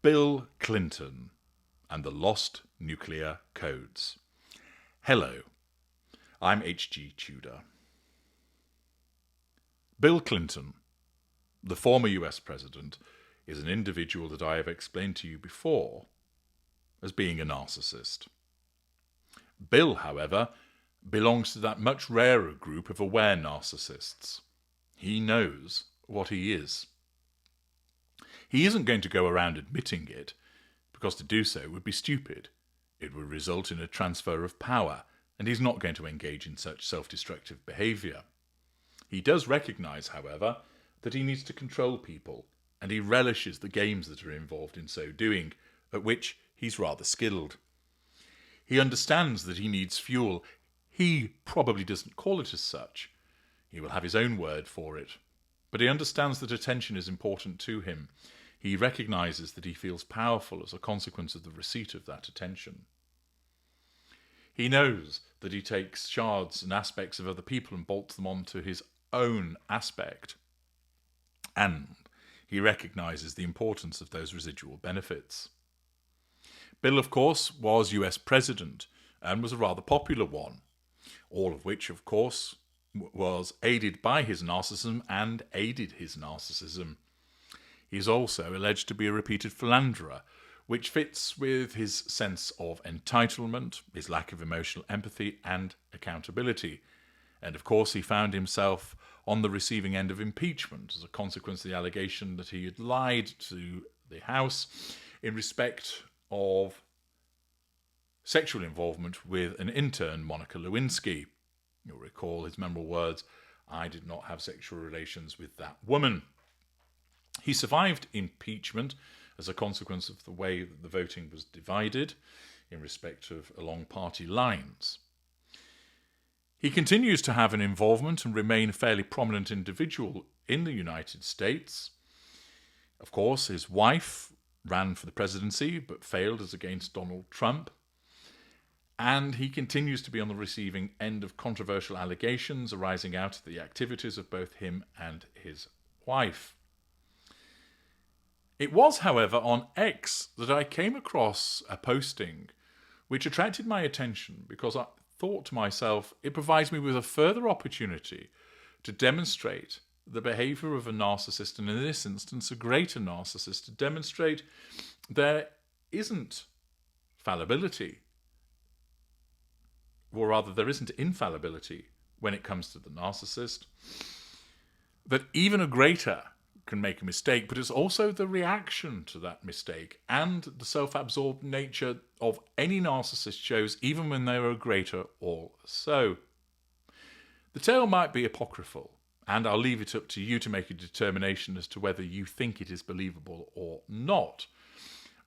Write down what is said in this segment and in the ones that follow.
Bill Clinton and the Lost Nuclear Codes. Hello, I'm H.G. Tudor. Bill Clinton, the former US president, is an individual that I have explained to you before as being a narcissist. Bill, however, belongs to that much rarer group of aware narcissists. He knows what he is. He isn't going to go around admitting it, because to do so would be stupid. It would result in a transfer of power, and he's not going to engage in such self-destructive behaviour. He does recognise, however, that he needs to control people, and he relishes the games that are involved in so doing, at which he's rather skilled. He understands that he needs fuel. He probably doesn't call it as such. He will have his own word for it. But he understands that attention is important to him. He recognises that he feels powerful as a consequence of the receipt of that attention. He knows that he takes shards and aspects of other people and bolts them onto his own aspect. And he recognises the importance of those residual benefits. Bill, of course, was US President and was a rather popular one, all of which, of course, was aided by his narcissism and aided his narcissism. He is also alleged to be a repeated philanderer, which fits with his sense of entitlement, his lack of emotional empathy and accountability. And of course he found himself on the receiving end of impeachment as a consequence of the allegation that he had lied to the House in respect of sexual involvement with an intern, Monica Lewinsky. You'll recall his memorable words, "I did not have sexual relations with that woman." He survived impeachment as a consequence of the way that the voting was divided in respect of along party lines. He continues to have an involvement and remain a fairly prominent individual in the United States. Of course, his wife ran for the presidency but failed as against Donald Trump. And he continues to be on the receiving end of controversial allegations arising out of the activities of both him and his wife. It was, however, on X that I came across a posting which attracted my attention because I thought to myself, it provides me with a further opportunity to demonstrate the behaviour of a narcissist, and in this instance a greater narcissist, to demonstrate there isn't fallibility, or rather there isn't infallibility when it comes to the narcissist, that even a greater can make a mistake, but it's also the reaction to that mistake and the self-absorbed nature of any narcissist shows, even when they are greater also. The tale might be apocryphal, and I'll leave it up to you to make a determination as to whether you think it is believable or not.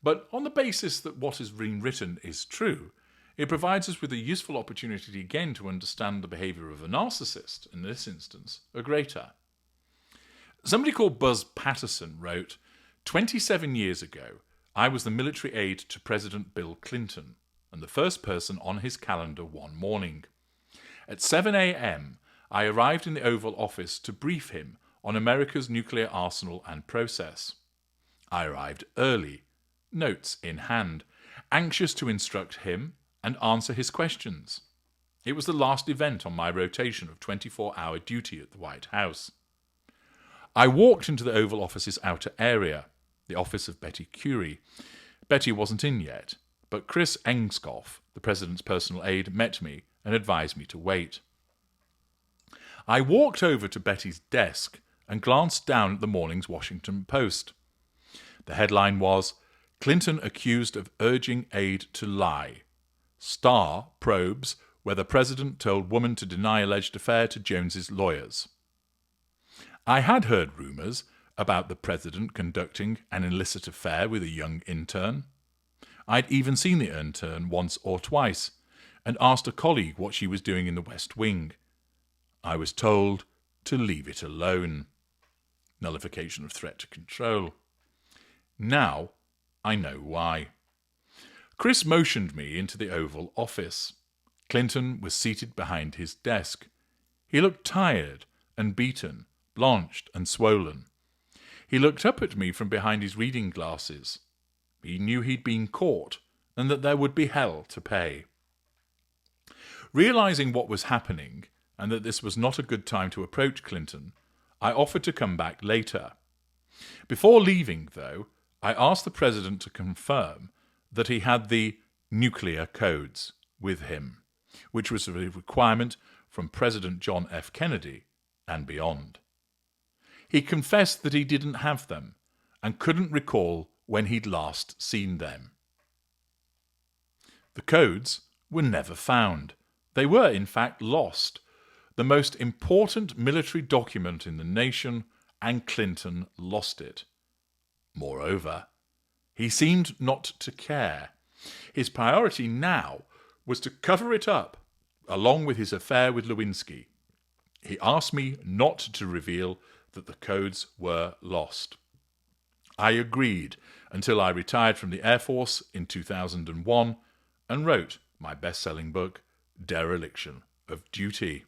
But on the basis that what has been written is true, it provides us with a useful opportunity again to understand the behaviour of a narcissist, in this instance, a greater. Somebody called Buzz Patterson wrote, 27 years ago, I was the military aide to President Bill Clinton, and the first person on his calendar one morning. At 7 a.m., I arrived in the Oval Office to brief him on America's nuclear arsenal and process. I arrived early, notes in hand, anxious to instruct him and answer his questions. It was the last event on my rotation of 24-hour duty at the White House. I walked into the Oval Office's outer area, the office of Betty Curie. Betty wasn't in yet, but Chris Engskov, the president's personal aide, met me and advised me to wait. I walked over to Betty's desk and glanced down at the morning's Washington Post. The headline was, Clinton accused of urging aide to lie. Star probes whether president told woman to deny alleged affair to Jones's lawyers. I had heard rumours about the president conducting an illicit affair with a young intern. I'd even seen the intern once or twice and asked a colleague what she was doing in the West Wing. I was told to leave it alone. Nullification of threat to control. Now I know why. Chris motioned me into the Oval Office. Clinton was seated behind his desk. He looked tired and beaten, blanched and swollen. He looked up at me from behind his reading glasses. He knew he'd been caught and that there would be hell to pay. Realizing what was happening and that this was not a good time to approach Clinton, I offered to come back later. Before leaving, though, I asked the president to confirm that he had the nuclear codes with him, which was a requirement from President John F. Kennedy and beyond. He confessed that he didn't have them and couldn't recall when he'd last seen them. The codes were never found. They were, in fact, lost, the most important military document in the nation, and Clinton lost it. Moreover, he seemed not to care. His priority now was to cover it up, along with his affair with Lewinsky. He asked me not to reveal that the codes were lost. I agreed until I retired from the Air Force in 2001 and wrote my best-selling book, Dereliction of Duty.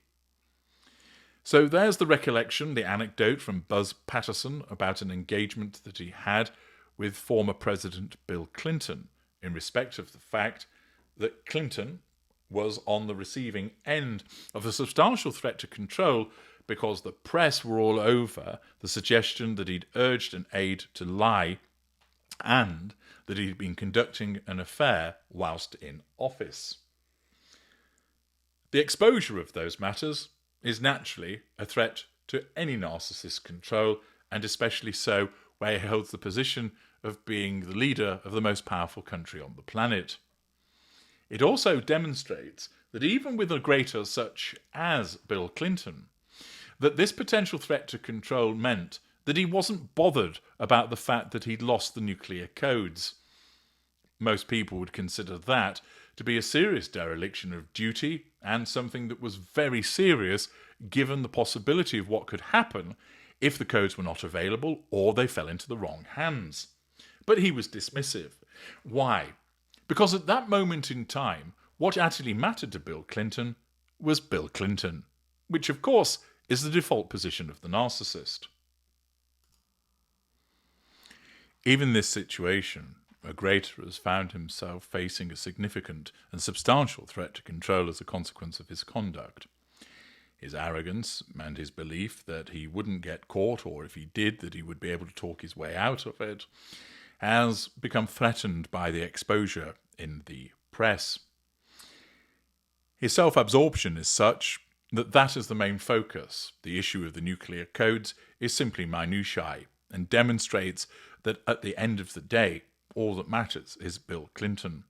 So there's the recollection, the anecdote from Buzz Patterson about an engagement that he had with former President Bill Clinton in respect of the fact that Clinton was on the receiving end of a substantial threat to control because the press were all over the suggestion that he'd urged an aide to lie and that he'd been conducting an affair whilst in office. The exposure of those matters is naturally a threat to any narcissist's control, and especially so where he holds the position of being the leader of the most powerful country on the planet. It also demonstrates that even with a greater such as Bill Clinton, that this potential threat to control meant that he wasn't bothered about the fact that he'd lost the nuclear codes. Most people would consider that to be a serious dereliction of duty and something that was very serious given the possibility of what could happen if the codes were not available or they fell into the wrong hands. But he was dismissive. Why? Because at that moment in time, what actually mattered to Bill Clinton was Bill Clinton, which of course is the default position of the narcissist. Even in this situation, a greater has found himself facing a significant and substantial threat to control as a consequence of his conduct. His arrogance and his belief that he wouldn't get caught, or if he did, that he would be able to talk his way out of it, has become threatened by the exposure in the press. His self-absorption is such that that is the main focus. The issue of the nuclear codes is simply minutiae and demonstrates that at the end of the day, all that matters is Bill Clinton.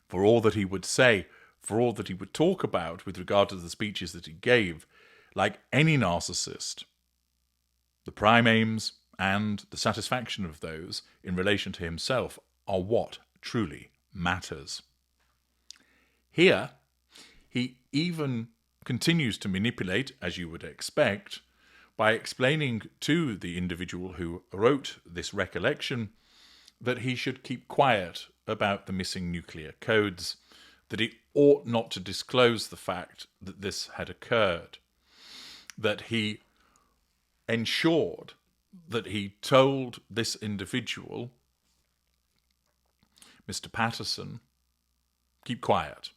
For all that he would say, for all that he would talk about with regard to the speeches that he gave, like any narcissist, the prime aims and the satisfaction of those in relation to himself are what truly matters. Here, he even continues to manipulate, as you would expect, by explaining to the individual who wrote this recollection that he should keep quiet about the missing nuclear codes, that he ought not to disclose the fact that this had occurred, that he ensured that he told this individual, Mr. Patterson, keep quiet,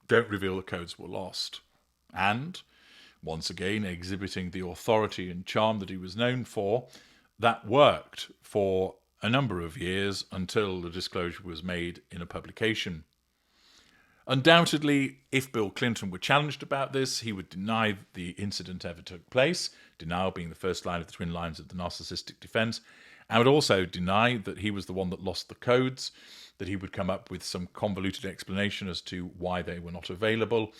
don't reveal the codes were lost, and, once again exhibiting the authority and charm that he was known for, that worked for a number of years until the disclosure was made in a publication. Undoubtedly, if Bill Clinton were challenged about this, he would deny the incident ever took place, denial being the first line of the twin lines of the narcissistic defense, and would also deny that he was the one that lost the codes, that he would come up with some convoluted explanation as to why they were not available,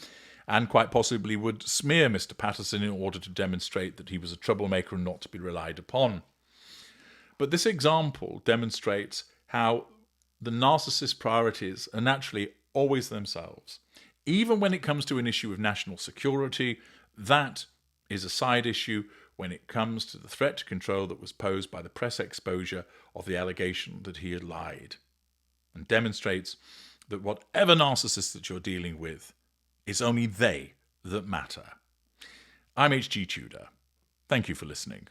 and quite possibly would smear Mr. Patterson in order to demonstrate that he was a troublemaker and not to be relied upon. But this example demonstrates how the narcissist's priorities are naturally always themselves. Even when it comes to an issue of national security, that is a side issue when it comes to the threat to control that was posed by the press exposure of the allegation that he had lied, and demonstrates that whatever narcissist that you're dealing with, it's only they that matter. I'm H.G. Tudor. Thank you for listening.